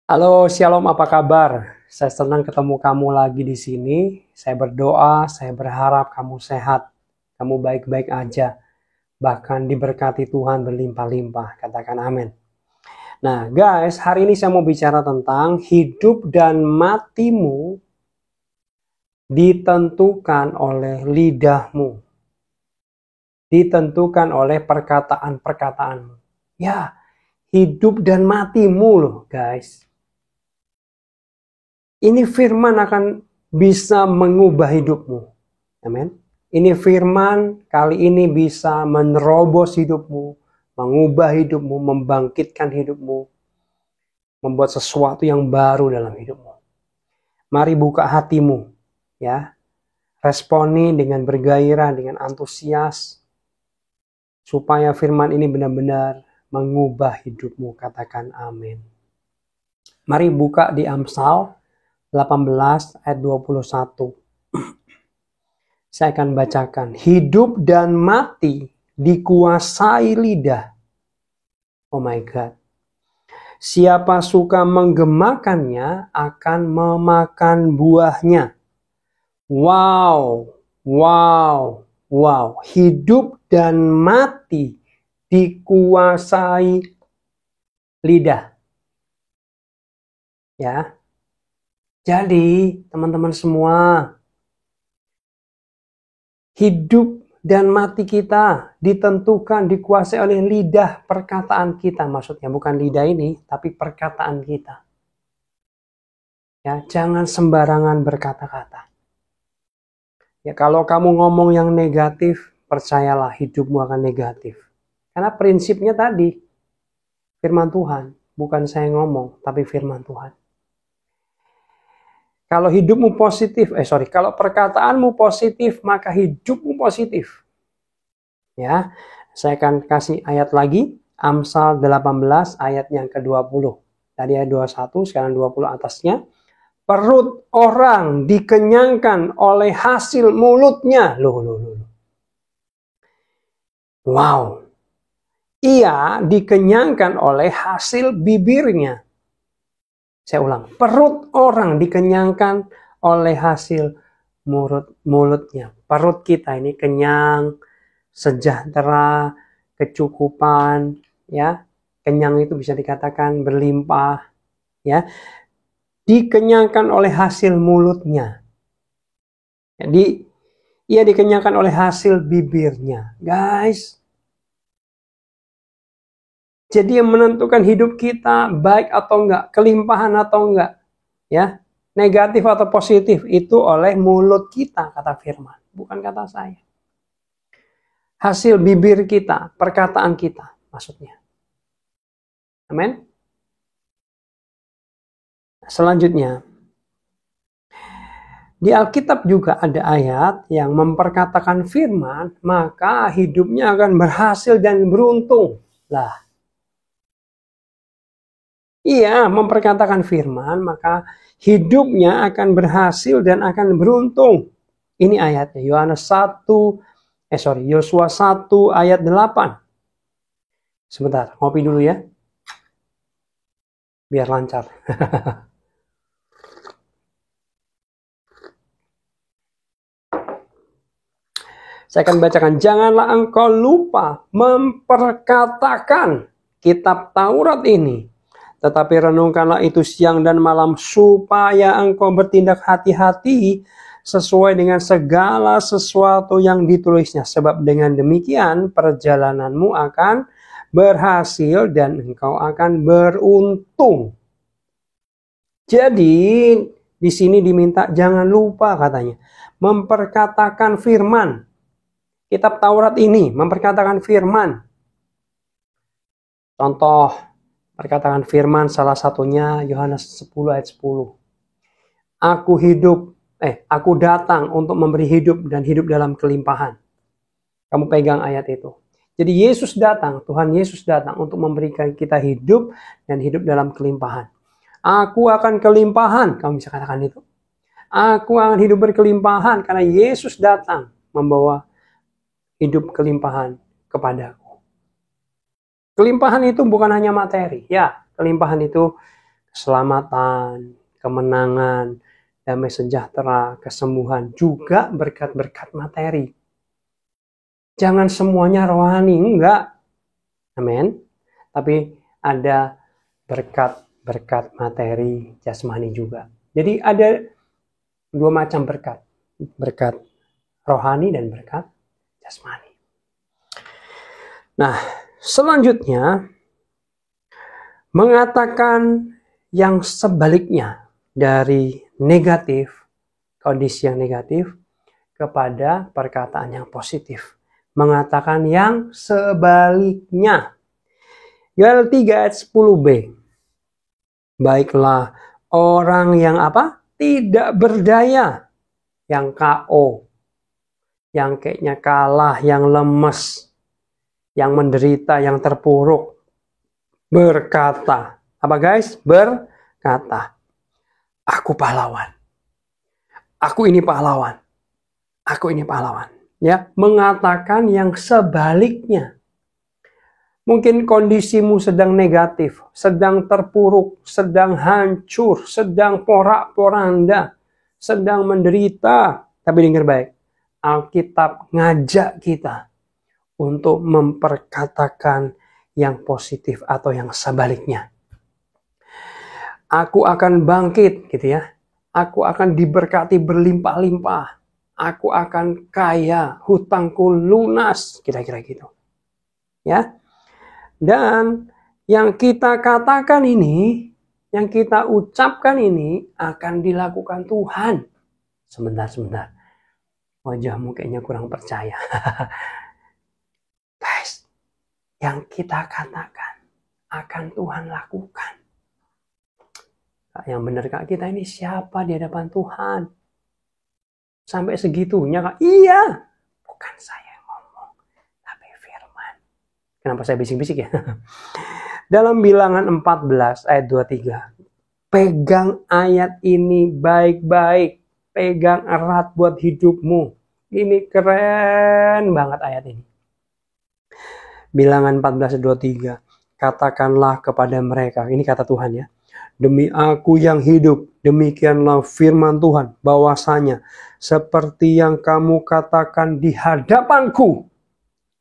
Halo, Shalom, apa kabar? Saya senang ketemu kamu lagi di sini. Saya berdoa, saya berharap kamu sehat, kamu baik-baik aja, bahkan diberkati Tuhan berlimpah-limpah. Katakan amin. Nah, guys, hari ini saya mau bicara tentang hidup dan matimu ditentukan oleh lidahmu, ditentukan oleh perkataan-perkataanmu. Ya, hidup dan matimu loh, guys. Ini firman akan bisa mengubah hidupmu. Amin. Ini firman kali ini bisa menerobos hidupmu, mengubah hidupmu, membangkitkan hidupmu, membuat sesuatu yang baru dalam hidupmu. Mari buka hatimu, ya. Responi dengan bergairah, dengan antusias, supaya firman ini benar-benar mengubah hidupmu. Katakan amin. Mari buka di Amsal 18 ayat 21. Saya akan bacakan. Hidup dan mati dikuasai lidah. Oh my God. Siapa suka menggemakannya akan memakan buahnya. Wow, wow, wow. Hidup dan mati dikuasai lidah. Ya. Jadi, teman-teman semua, hidup dan mati kita ditentukan, dikuasai oleh lidah perkataan kita. Maksudnya bukan lidah ini, tapi perkataan kita. Ya, jangan sembarangan berkata-kata. Ya, kalau kamu ngomong yang negatif, percayalah hidupmu akan negatif. Karena prinsipnya tadi, firman Tuhan. Bukan saya ngomong, tapi firman Tuhan. Kalau hidupmu positif, kalau perkataanmu positif, maka hidupmu positif. Ya, saya akan kasih ayat lagi, Amsal 18 ayat yang ke-20. Tadi ayat 21, sekarang 20 atasnya. Perut orang dikenyangkan oleh hasil mulutnya. Loh. Wow. Ia dikenyangkan oleh hasil bibirnya. Saya ulang. Perut orang dikenyangkan oleh hasil mulutnya. Perut kita ini kenyang, sejahtera, kecukupan, ya. Kenyang itu bisa dikatakan berlimpah, ya. Dikenyangkan oleh hasil mulutnya. Jadi ia dikenyangkan oleh hasil bibirnya. Guys, jadi yang menentukan hidup kita baik atau enggak, kelimpahan atau enggak, ya, negatif atau positif itu oleh mulut kita, kata firman, bukan kata saya. Hasil bibir kita, perkataan kita, maksudnya. Amin. Selanjutnya, di Alkitab juga ada ayat yang memperkatakan firman, maka hidupnya akan berhasil dan beruntung. Lah, ia memperkatakan firman, maka hidupnya akan berhasil dan akan beruntung. Ini ayatnya, Yosua 1 ayat 8. Sebentar, ngopi dulu ya. Biar lancar. Saya akan bacakan. Janganlah engkau lupa memperkatakan kitab Taurat ini, tetapi renungkanlah itu siang dan malam, supaya engkau bertindak hati-hati sesuai dengan segala sesuatu yang ditulisnya. Sebab dengan demikian perjalananmu akan berhasil dan engkau akan beruntung. Jadi di sini diminta jangan lupa, katanya, memperkatakan firman. Kitab Taurat ini memperkatakan firman. Contoh perkataan firman salah satunya Yohanes 10 ayat 10. Aku datang untuk memberi hidup dan hidup dalam kelimpahan. Kamu pegang ayat itu. Jadi Yesus datang, Tuhan Yesus datang untuk memberikan kita hidup dan hidup dalam kelimpahan. Aku akan kelimpahan, kamu bisa katakan itu. Aku akan hidup berkelimpahan karena Yesus datang membawa hidup kelimpahan kepadaku. Kelimpahan itu bukan hanya materi, ya. Kelimpahan itu keselamatan, kemenangan, damai sejahtera, kesembuhan, juga berkat-berkat materi. Jangan semuanya rohani, enggak. Amin. Tapi ada berkat-berkat materi, jasmani juga. Jadi ada dua macam berkat. Berkat rohani dan berkat jasmani. Nah, selanjutnya mengatakan yang sebaliknya dari negatif, kondisi yang negatif, kepada perkataan yang positif. Mengatakan yang sebaliknya. Yoel 3 ayat 10b. Baiklah orang yang apa? Tidak berdaya, yang KO, yang kayaknya kalah, yang lemes, yang menderita, yang terpuruk, berkata, apa guys? Berkata, aku pahlawan. Aku ini pahlawan. Aku ini pahlawan. Ya, mengatakan yang sebaliknya. Mungkin kondisimu sedang negatif, sedang terpuruk, sedang hancur, sedang porak-poranda, sedang menderita. Tapi dengar baik, Alkitab ngajak kita untuk memperkatakan yang positif atau yang sebaliknya. Aku akan bangkit, gitu ya. Aku akan diberkati berlimpah-limpah. Aku akan kaya, hutangku lunas, kira-kira gitu. Ya. Dan yang kita katakan ini, yang kita ucapkan ini akan dilakukan Tuhan. Sebentar. Wajahmu kayaknya kurang percaya. Guys, yang kita katakan akan Tuhan lakukan. Yang benar Kak, kita ini siapa di hadapan Tuhan? Sampai segitunya Kak? Iya, bukan saya yang ngomong, tapi firman. Kenapa saya bisik-bisik ya? Dalam Bilangan 14 ayat 23. Pegang ayat ini baik-baik. Pegang erat buat hidupmu. Ini keren banget ayat ini. Bilangan 14 ayat 23. Katakanlah kepada mereka. Ini kata Tuhan ya. Demi aku yang hidup, demikianlah firman Tuhan, bahwasanya seperti yang kamu katakan di hadapanku,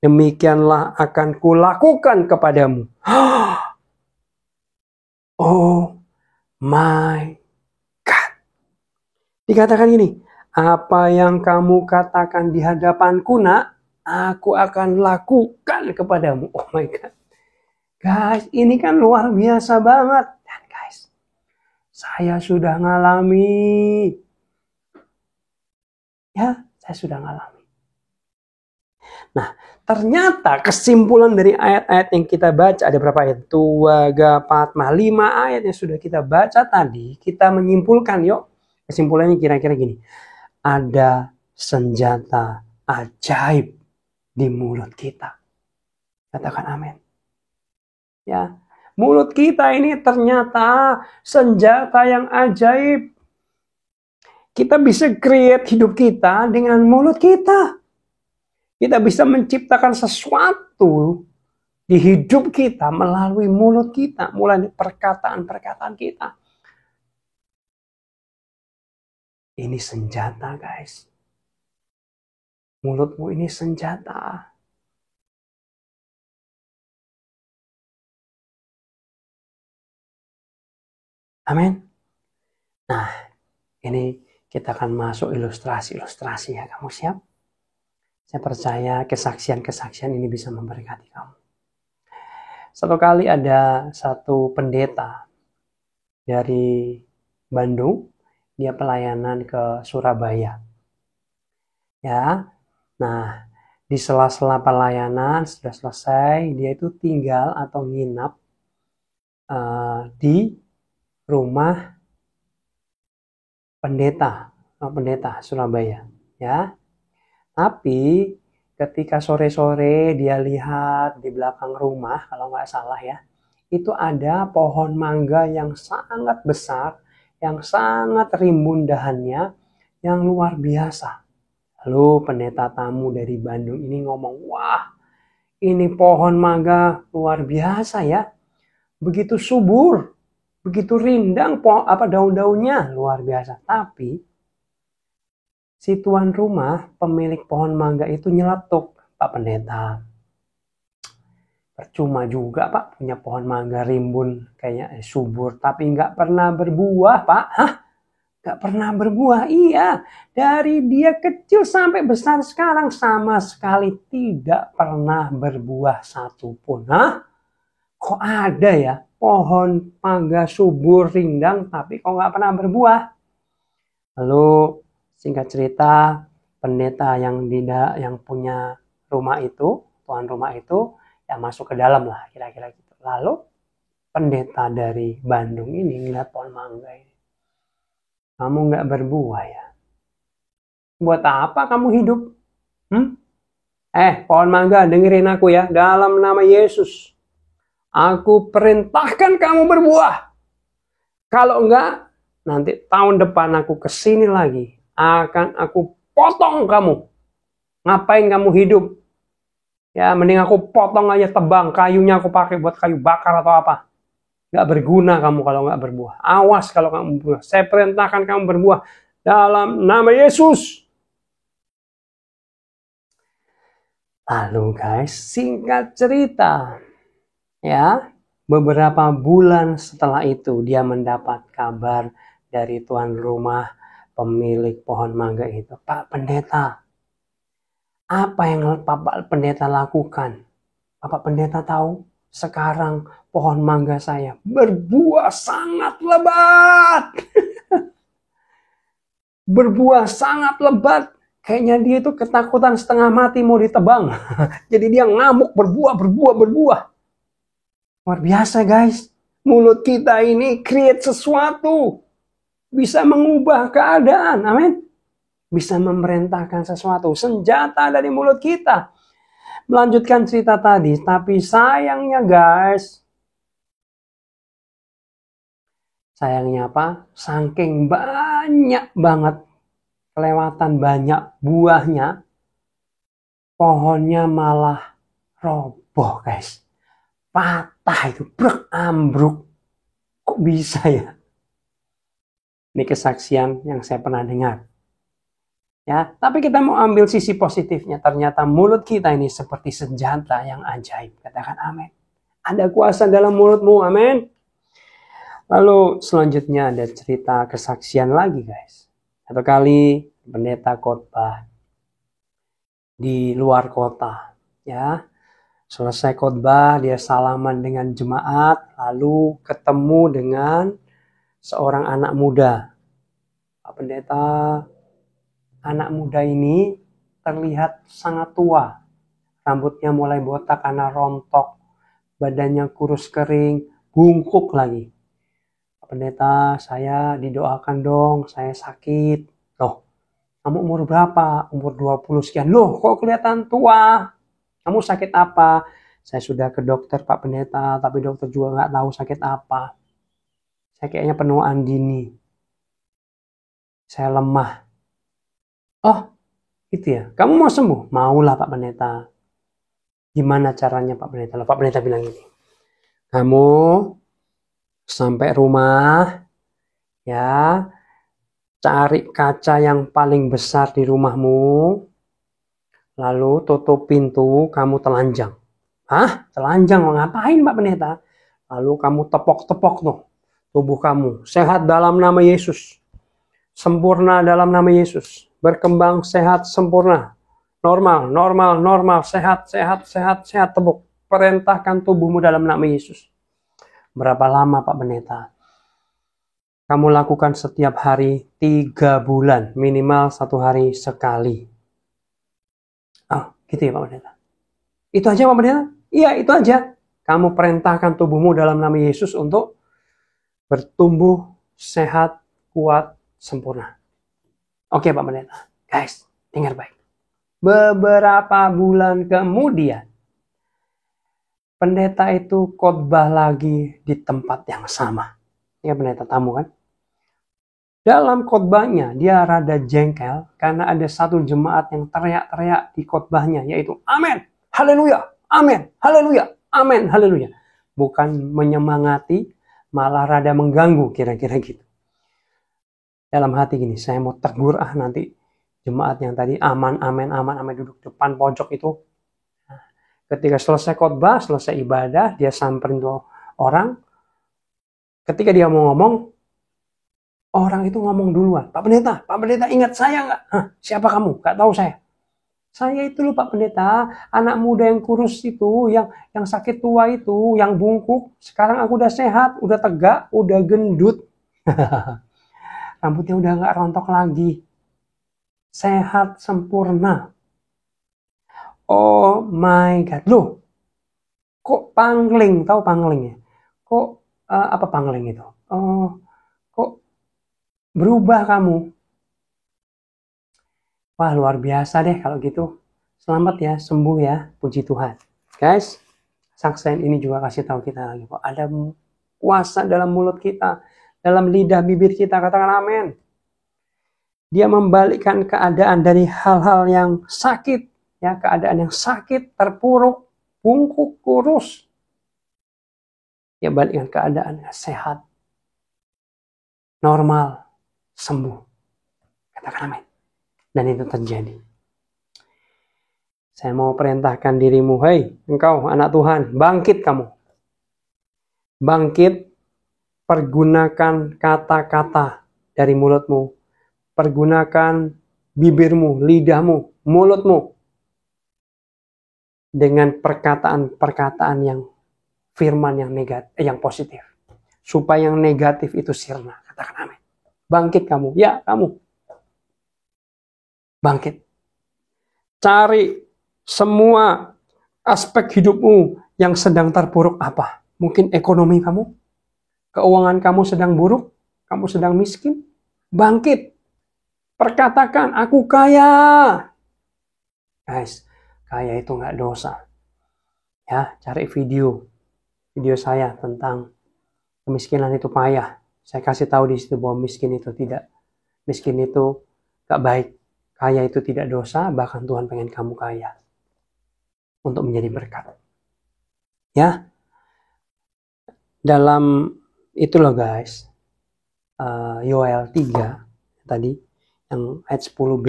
demikianlah akan kulakukan kepadamu. Oh my God. Dikatakan gini, apa yang kamu katakan di hadapanku nak, aku akan lakukan kepadamu. Oh my God. Guys, ini kan luar biasa banget. Dan guys, saya sudah ngalami. Ya, saya sudah ngalami. Nah, ternyata kesimpulan dari ayat-ayat yang kita baca, ada berapa ayat? 2, 4, 5 ayat yang sudah kita baca tadi, kita menyimpulkan yuk. Kesimpulannya kira-kira gini. Ada senjata ajaib di mulut kita. Katakan amin. Ya, mulut kita ini ternyata senjata yang ajaib. Kita bisa create hidup kita dengan mulut kita. Kita bisa menciptakan sesuatu di hidup kita melalui mulut kita, melalui perkataan-perkataan kita. Ini senjata, guys. Mulutmu ini senjata. Amin. Nah, ini kita akan masuk ilustrasi-ilustrasi ya. Kamu siap? Saya percaya kesaksian-kesaksian ini bisa memberkati kamu. Satu kali ada satu pendeta dari Bandung, dia pelayanan ke Surabaya. Ya, nah di sela-sela pelayanan sudah selesai, dia itu tinggal atau nginap di rumah pendeta Surabaya. Ya, tapi ketika sore-sore dia lihat di belakang rumah, kalau nggak salah ya, itu ada pohon mangga yang sangat besar, yang sangat rimbun dahannya, yang luar biasa. Lalu pendeta tamu dari Bandung ini ngomong, wah ini pohon mangga luar biasa ya, begitu subur, begitu rindang daun-daunnya, luar biasa. Tapi si tuan rumah, pemilik pohon mangga itu nyeletuk, Pak Pendeta. Percuma juga Pak punya pohon mangga rimbun kayaknya subur, tapi nggak pernah berbuah Pak. Hah? Nggak pernah berbuah? Iya, dari dia kecil sampai besar sekarang sama sekali tidak pernah berbuah satupun. Hah? Kok ada ya pohon mangga subur rindang tapi kok nggak pernah berbuah? Lalu singkat cerita, pendeta yang punya rumah itu, tuan rumah itu, ya masuk ke dalam lah kira-kira gitu. Lalu pendeta dari Bandung ini ngeliat pohon mangga ini. Kamu nggak berbuah ya? Buat apa kamu hidup? Pohon mangga, dengerin aku ya. Dalam nama Yesus, aku perintahkan kamu berbuah. Kalau enggak, nanti tahun depan aku kesini lagi. Akan aku potong kamu. Ngapain kamu hidup? Ya, mending aku potong aja, tebang. Kayunya aku pakai buat kayu bakar atau apa. Nggak berguna kamu kalau nggak berbuah. Awas kalau kamu berbuah. Saya perintahkan kamu berbuah. Dalam nama Yesus. Lalu guys, singkat cerita. Ya, beberapa bulan setelah itu dia mendapat kabar dari tuan rumah pemilik pohon mangga itu. Pak Pendeta, apa yang Bapak Pendeta lakukan? Bapak Pendeta tahu sekarang pohon mangga saya berbuah sangat lebat. Berbuah sangat lebat. Kayaknya dia itu ketakutan setengah mati mau ditebang. Jadi dia ngamuk berbuah. Luar biasa guys. Mulut kita ini create sesuatu. Bisa mengubah keadaan. Amin. Bisa memerintahkan sesuatu. Senjata dari mulut kita. Melanjutkan cerita tadi. Tapi sayangnya guys. Sayangnya apa? Saking banyak banget. Kelewatan banyak buahnya. Pohonnya malah roboh guys. Patah itu. Ambruk. Kok bisa ya? Ini kesaksian yang saya pernah dengar. Ya, tapi kita mau ambil sisi positifnya. Ternyata mulut kita ini seperti senjata yang ajaib. Katakan amin. Ada kuasa dalam mulutmu, amin. Lalu selanjutnya ada cerita kesaksian lagi guys. Satu kali pendeta khotbah di luar kota. Ya, selesai khotbah dia salaman dengan jemaat. Lalu ketemu dengan seorang anak muda. Pak Pendeta, anak muda ini terlihat sangat tua. Rambutnya mulai botak karena rontok. Badannya kurus kering, bungkuk lagi. Pak Pendeta, saya didoakan dong, saya sakit. Loh, kamu umur berapa? Umur 20 sekian. Loh, kok kelihatan tua? Kamu sakit apa? Saya sudah ke dokter Pak Pendeta, tapi dokter juga nggak tahu sakit apa. Saya kayaknya penuaan dini. Saya lemah. Oh, gitu ya. Kamu mau sembuh? Maulah Pak Pendeta. Gimana caranya Pak Pendeta? Pak Pendeta bilang gini. Kamu sampai rumah, ya, cari kaca yang paling besar di rumahmu, lalu tutup pintu, kamu telanjang. Hah? Telanjang? Mau ngapain Pak Pendeta? Lalu kamu tepok-tepok tuh tubuh kamu. Sehat dalam nama Yesus. Sempurna dalam nama Yesus. Berkembang sehat sempurna. Normal. Sehat. Tepuk. Perintahkan tubuhmu dalam nama Yesus. Berapa lama Pak Pendeta? Kamu lakukan setiap hari 3 bulan. Minimal 1 hari sekali. Oh, gitu ya Pak Pendeta. Itu aja Pak Pendeta? Iya, itu aja. Kamu perintahkan tubuhmu dalam nama Yesus untuk bertumbuh sehat, kuat, sempurna. Oke Pak Pendeta. Guys, dengar baik. Beberapa bulan kemudian, pendeta itu khotbah lagi di tempat yang sama. Ya pendeta tamu kan. Dalam khotbahnya dia rada jengkel karena ada satu jemaat yang teriak-teriak di khotbahnya, yaitu amin, haleluya, amin, haleluya, amin, haleluya. Bukan menyemangati, malah rada mengganggu, kira-kira gitu. Dalam hati gini, saya mau tegur nanti jemaat yang tadi aman duduk depan pojok itu. Ketika selesai khotbah, selesai ibadah, dia samperin tuh orang. Ketika dia mau ngomong, orang itu ngomong duluan. Pak Pendeta ingat saya nggak? Siapa kamu? Nggak tahu saya. Saya itu loh Pak Pendeta, anak muda yang kurus itu, yang sakit tua itu, yang bungkuk. Sekarang aku udah sehat, udah tegak, udah gendut. Rambutnya udah nggak rontok lagi. Sehat sempurna. Oh my God. Loh, kok pangling? Tahu pangling ya? Kok apa pangling itu? Oh, kok berubah kamu? Wah, luar biasa deh kalau gitu. Selamat ya, sembuh ya, puji Tuhan. Guys, saksian ini juga kasih tahu kita lagi kok ada kuasa dalam mulut kita, dalam lidah bibir kita, katakan amin. Dia membalikkan keadaan dari hal-hal yang sakit, ya, keadaan yang sakit, terpuruk, bungkuk, kurus. Dia balikkan keadaan sehat, normal, sembuh. Katakan amin. Dan itu terjadi. Saya mau perintahkan dirimu, hei engkau anak Tuhan, bangkit kamu. Bangkit, pergunakan kata-kata dari mulutmu. Pergunakan bibirmu, lidahmu, mulutmu. Dengan perkataan-perkataan yang firman yang negatif, yang positif. Supaya yang negatif itu sirna. Katakan amin. Bangkit kamu, ya kamu. Bangkit. Cari semua aspek hidupmu yang sedang terpuruk apa? Mungkin ekonomi kamu, keuangan kamu sedang buruk, kamu sedang miskin. Bangkit. Perkatakan, aku kaya. Guys, kaya itu nggak dosa. Ya, cari video saya tentang kemiskinan itu payah. Saya kasih tahu di situ bahwa miskin itu tidak. Miskin itu nggak baik. Kaya itu tidak dosa, bahkan Tuhan pengen kamu kaya. Untuk menjadi berkat. Ya. Dalam itu loh guys. Yoel 3 tadi. Yang ayat 10b.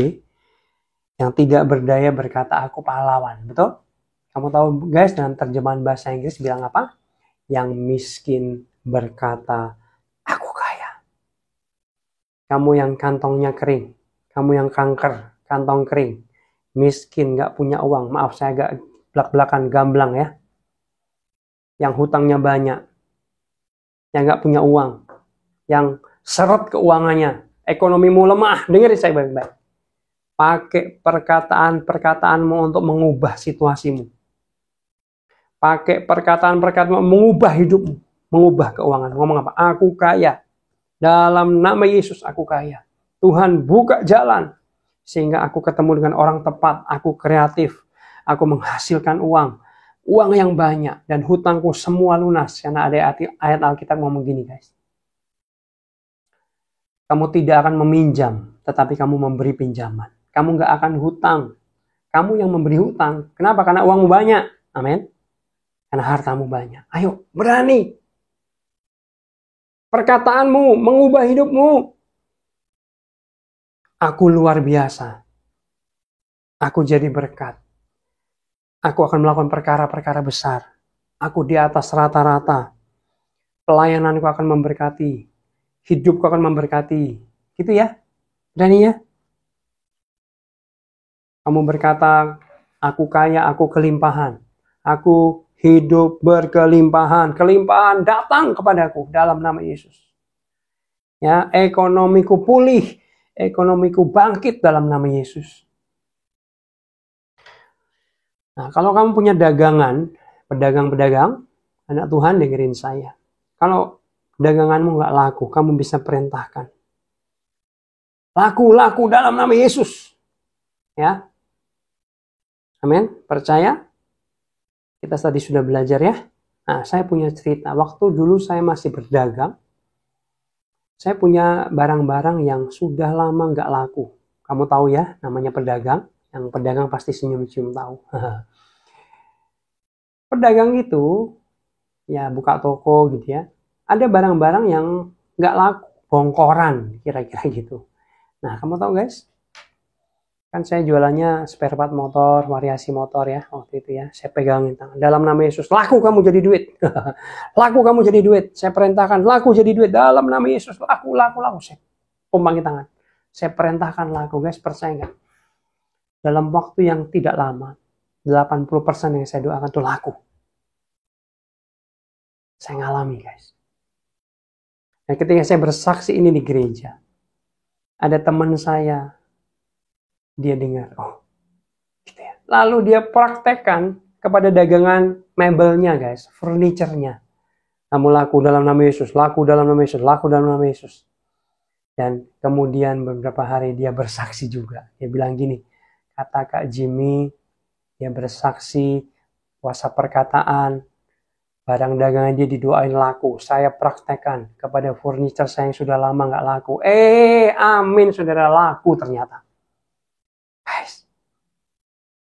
Yang tidak berdaya berkata aku pahlawan. Betul? Kamu tahu guys, dalam terjemahan bahasa Inggris bilang apa? Yang miskin berkata aku kaya. Kamu yang kantongnya kering. Kamu yang kanker, kantong kering, miskin, gak punya uang. Maaf saya agak belak-belakan, gamblang ya. Yang hutangnya banyak, yang gak punya uang, yang seret keuangannya, ekonomimu lemah. Dengerin saya baik-baik. Pakai perkataan-perkataanmu untuk mengubah situasimu. Pakai perkataan-perkataanmu mengubah hidupmu, mengubah keuangan. Ngomong apa? Aku kaya. Dalam nama Yesus aku kaya. Tuhan buka jalan sehingga aku ketemu dengan orang tepat, aku kreatif, aku menghasilkan uang yang banyak dan hutangku semua lunas. Karena ada ayat Alkitab ngomong gini guys. Kamu tidak akan meminjam, tetapi kamu memberi pinjaman. Kamu gak akan hutang. Kamu yang memberi hutang. Kenapa? Karena uangmu banyak. Amin. Karena hartamu banyak. Ayo, berani. Perkataanmu mengubah hidupmu. Aku luar biasa. Aku jadi berkat. Aku akan melakukan perkara-perkara besar. Aku di atas rata-rata. Pelayananku akan memberkati. Hidupku akan memberkati. Gitu ya. Berani ya. Kamu berkata, aku kaya, aku kelimpahan. Aku hidup berkelimpahan. Kelimpahan datang kepadaku dalam nama Yesus. Ya, ekonomiku pulih. Ekonomiku bangkit dalam nama Yesus. Nah, kalau kamu punya dagangan, pedagang-pedagang, anak Tuhan dengerin saya. Kalau daganganmu nggak laku, kamu bisa perintahkan. Laku dalam nama Yesus. Ya. Amin. Percaya? Kita tadi sudah belajar ya. Nah, saya punya cerita. Waktu dulu saya masih berdagang, saya punya barang-barang yang sudah lama nggak laku. Kamu tahu ya, namanya pedagang. Yang pedagang pasti senyum-senyum tahu. Pedagang itu, ya buka toko gitu ya. ada barang-barang yang nggak laku, bongkoran, kira-kira gitu. Nah, kamu tahu guys, kan saya jualannya spare part motor, variasi motor ya, waktu itu ya. Saya pegangin tangan, dalam nama Yesus, laku kamu jadi duit. Laku kamu jadi duit. Saya perintahkan, laku jadi duit, dalam nama Yesus, laku. Saya tumpangin tangan. Saya perintahkan laku, guys, percaya nggak? Dalam waktu yang tidak lama, 80% yang saya doakan itu laku. Saya ngalami, guys. Nah, ketika saya bersaksi ini di gereja, ada teman saya, dia dengar, oh, gitu ya. Lalu dia praktekkan kepada dagangan mebelnya, guys, furniturnya. Kamu laku dalam nama Yesus, laku dalam nama Yesus, laku dalam nama Yesus. Dan kemudian beberapa hari dia bersaksi juga. Dia bilang gini, kata Kak Jimmy, dia bersaksi, puasa perkataan, barang dagangan dia didoain laku. Saya praktekkan kepada furniture saya yang sudah lama nggak laku. Amin, saudara, laku ternyata. Guys,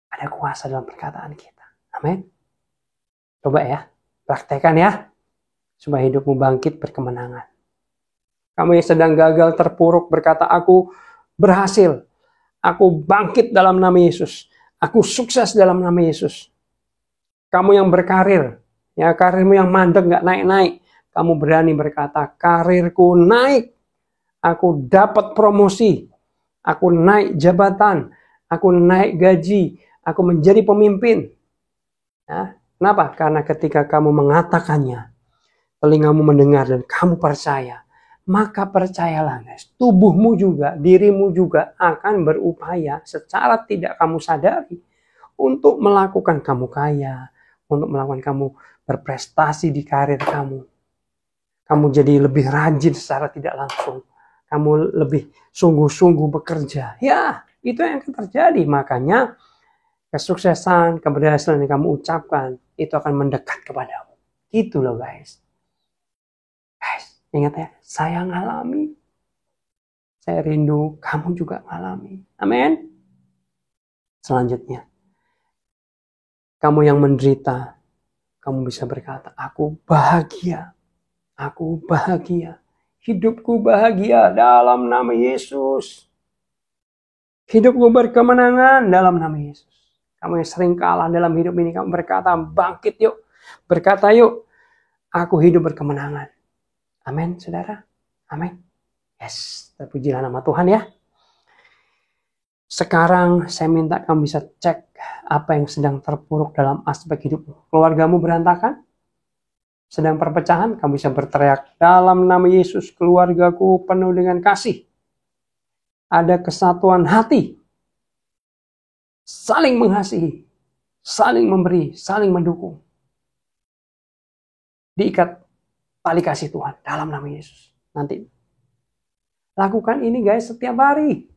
ada kuasa dalam perkataan kita. Amin. Coba ya, praktekkan ya, supaya hidupmu bangkit berkemenangan. Kamu yang sedang gagal, terpuruk, berkata, aku berhasil. Aku bangkit dalam nama Yesus. Aku sukses dalam nama Yesus. Kamu yang berkarir, ya karirmu yang mandek nggak naik-naik, kamu berani berkata, karirku naik, aku dapat promosi, aku naik jabatan, aku naik gaji, aku menjadi pemimpin. Ya, kenapa? Karena ketika kamu mengatakannya, telingamu mendengar dan kamu percaya, maka percayalah guys, tubuhmu juga, dirimu juga akan berupaya secara tidak kamu sadari untuk melakukan kamu kaya, untuk melakukan kamu berprestasi di karir kamu. Kamu jadi lebih rajin secara tidak langsung. Kamu lebih sungguh-sungguh bekerja. Ya, itu yang akan terjadi. Makanya kesuksesan, keberhasilan yang kamu ucapkan, itu akan mendekat kepadamu. Gitu loh guys. Guys, ingat ya, saya ngalami. Saya rindu, kamu juga ngalami. Amin. Selanjutnya, kamu yang menderita, kamu bisa berkata, aku bahagia. Aku bahagia. Hidupku bahagia dalam nama Yesus. Hidupku berkemenangan dalam nama Yesus. Kamu yang sering kalah dalam hidup ini, kamu berkata, bangkit yuk. Berkata yuk, aku hidup berkemenangan. Amin, saudara. Amin. Yes, terpujilah nama Tuhan ya. Sekarang saya minta kamu bisa cek apa yang sedang terpuruk dalam aspek hidupmu. Keluargamu berantakan? Sedang perpecahan? Kamu bisa berteriak, dalam nama Yesus, keluargaku penuh dengan kasih. Ada kesatuan hati. Saling mengasihi. Saling memberi. Saling mendukung. Diikat tali kasih Tuhan dalam nama Yesus. Nanti lakukan ini guys setiap hari.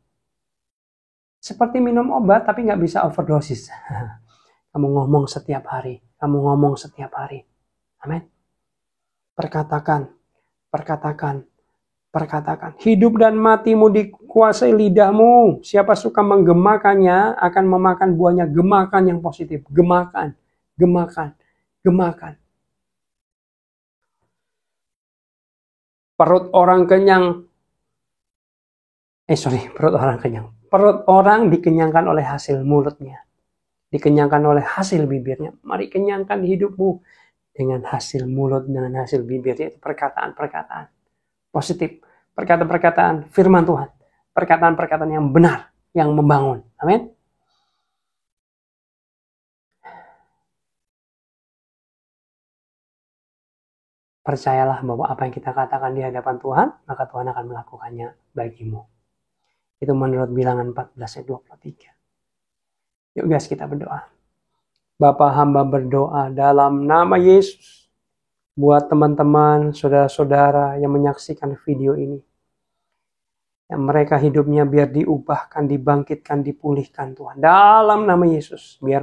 Seperti minum obat tapi nggak bisa overdosis. Kamu ngomong setiap hari. Kamu ngomong setiap hari. Amin. Perkatakan. Hidup dan matimu dikuasai lidahmu. Siapa suka menggemakannya akan memakan buahnya. Gemakan yang positif. Gemakan. Perut orang kenyang. Perut orang dikenyangkan oleh hasil mulutnya. Dikenyangkan oleh hasil bibirnya. Mari kenyangkan hidupmu dengan hasil mulut, dengan hasil bibir, yaitu perkataan-perkataan positif, perkataan-perkataan firman Tuhan, perkataan-perkataan yang benar, yang membangun. Amin. Percayalah bahwa apa yang kita katakan di hadapan Tuhan, maka Tuhan akan melakukannya bagimu. Itu menurut Bilangan 14 ayat 23. Yuk guys, kita berdoa. Bapa, hamba berdoa dalam nama Yesus. Buat teman-teman, saudara-saudara yang menyaksikan video ini. Yang mereka hidupnya biar diubahkan, dibangkitkan, dipulihkan Tuhan. Dalam nama Yesus. Biar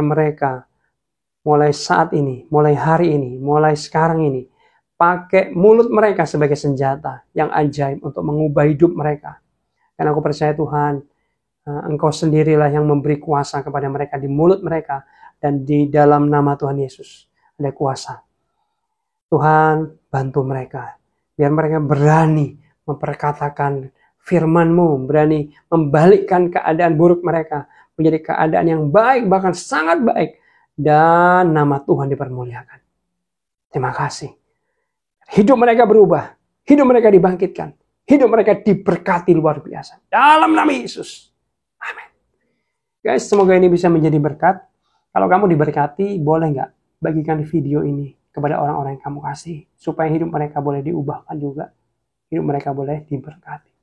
mereka mulai saat ini, mulai hari ini, mulai sekarang ini. Pakai mulut mereka sebagai senjata yang ajaib untuk mengubah hidup mereka. Karena aku percaya Tuhan, Engkau sendirilah yang memberi kuasa kepada mereka di mulut mereka. Dan di dalam nama Tuhan Yesus ada kuasa. Tuhan, bantu mereka. Biar mereka berani memperkatakan firman-Mu, berani membalikkan keadaan buruk mereka menjadi keadaan yang baik, bahkan sangat baik. Dan nama Tuhan dipermuliakan. Terima kasih. Hidup mereka berubah. Hidup mereka dibangkitkan. Hidup mereka diberkati luar biasa. Dalam nama Yesus. Amin. Guys, semoga ini bisa menjadi berkat. Kalau kamu diberkati, boleh nggak bagikan video ini kepada orang-orang yang kamu kasih. Supaya hidup mereka boleh diubahkan juga. Hidup mereka boleh diberkati.